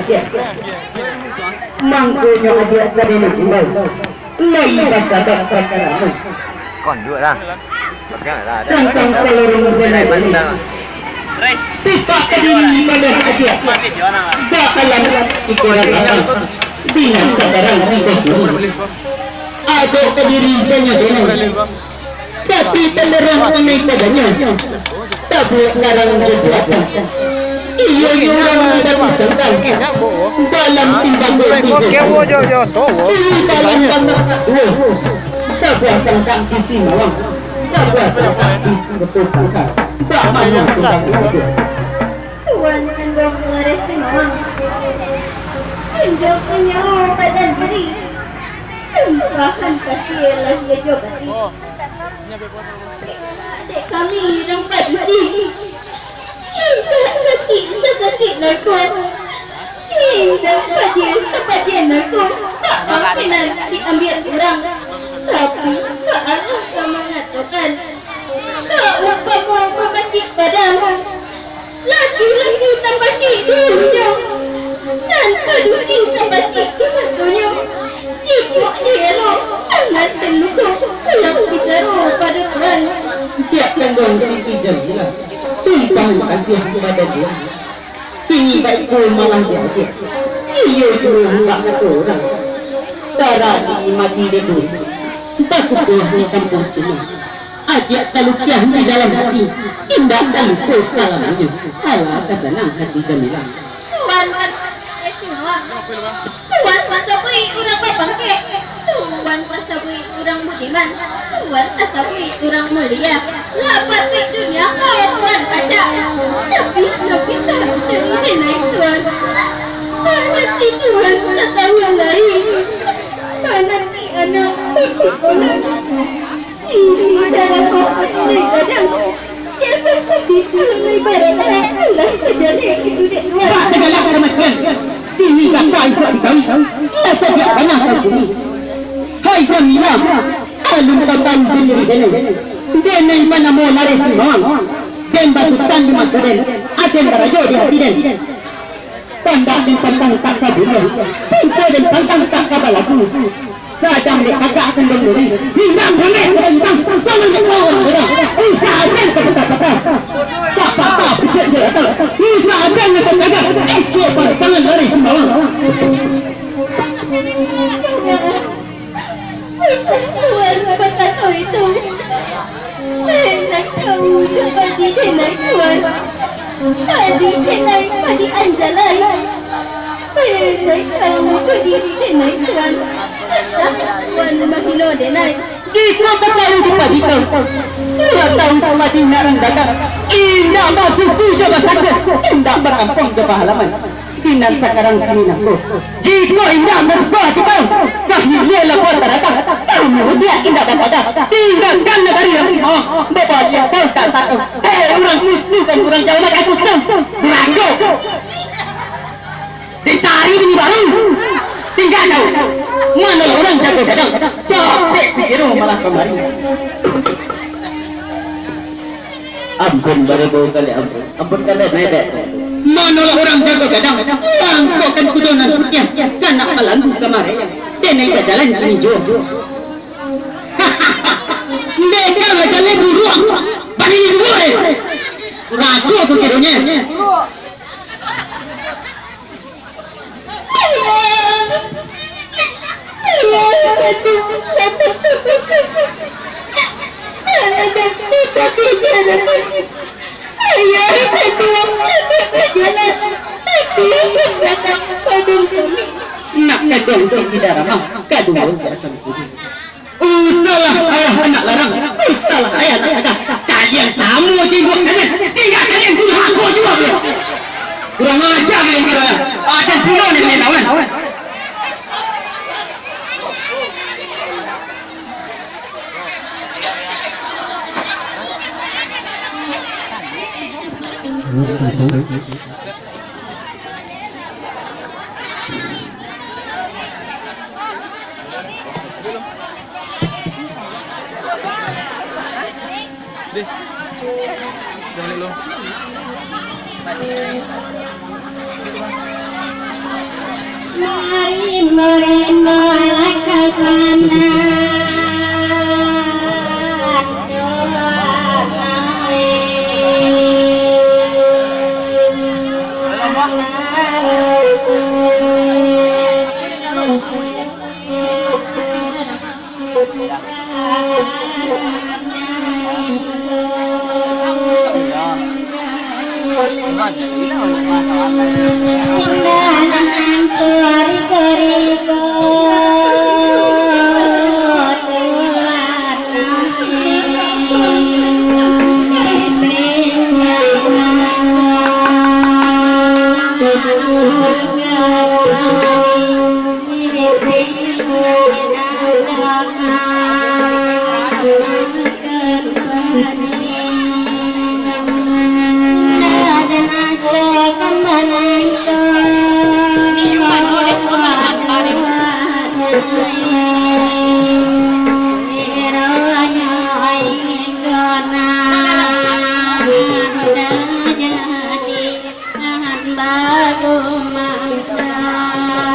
aja. Mangkunya aja tadi nih kembali. Lagi bahasa perkara. Còn dua ra. Pakai ada. Tentang seluruh jenis. Tidak kediri pada aja. Bakalan ikuran dengan sekarang tidak. Ada kediri jenis. Tapi tenderang kami padanya. Tapi sekarang juga. Iya orang tidak disangka dalam tindakan dalam sebuah tentang isi mawang sebuah tentang isi betul sangka tak mahu Tuan hendak mengarahkan mawang hendak menyawa badan diri bahkan kasihlah dia jabati adik kami dapat diri sakit narko sebagian narko tak pernah diambil orang tapi saat saya mengatakan tak umpama memakcik badan laki-laki terpacik dulunya dan keduri terpacik kebetulannya ibunya elok sangat terluka yang ditaruh pada Tuhan tiap tanggung Siti Jamila sumpah kasih kepada dia kini baikku malah dia iya suruh tak satu orang darah mati dia tu tak kupuasnya kampung sini ajak talukiah di dalam hati indah dan kesalamanya alah kesenang hati Jamila Tuan Tuan pasabui orang babangke Tuan pasabui orang budiman Tuan pasabui orang mulia lapat di dunia kau Tuan baca tapi kita jadi naik Tuan nanti Tuan tak tahu lain nanti anak ini dalam hati kadang dia seperti mulai berat lah sejauh itu dia tak segala kemajuan ini kata Aisyah dikawin tak sejak banyak terkini hai Jamila alun tahu sendiri dia ni mana mau lari semua dan batutan di makanan ada berajo di hati dan tanda dan tentang kakak dulu pintar dan tentang kakak balaku sedang dikagak akan berlari hingga boleh tentang jangan dibawa usaha dan kata-kata tak patah pijak je usaha dan kata-kata ekor pada tangan lari semua Tuan bapak tahu itu nak tahu seperti jenai Tuan tadi jenai pada anjalan saya tahu berdiri jenai Tuan Tuan mahino denai jika berlalu di pagi kau dua tahun mati narang dagang indah masuk tujuh basaka indah berampung ke halaman kinan sekarang kini aku jika indah masuk hati kau kahilnya lepas terdatang kamu dia indah daripada tinggalkan negari yang bapak dia kau tak satu orang muslim dan orang jauh nak aku beranggo dicari ini baru tinggal kau mana orang jago kadang capek segitu malah kemari ampun beribu kali ampun kali medek mana orang jago kadang tangkapkan kudonan putih kanak malam kemarin dan yang berjalan ini jauh mereka berjalan buruan bani buruan ragu begitunya nak kadang tidak ramah kadang biasa sendiri usalah ayah anak larang usalah ayah anak ada kalian sama sibuk kalian tinggal kalian bunuh aku juga kurang ajar kalian kira ada bunuh ni kalian lawan Jangan dulu. Batu mangsa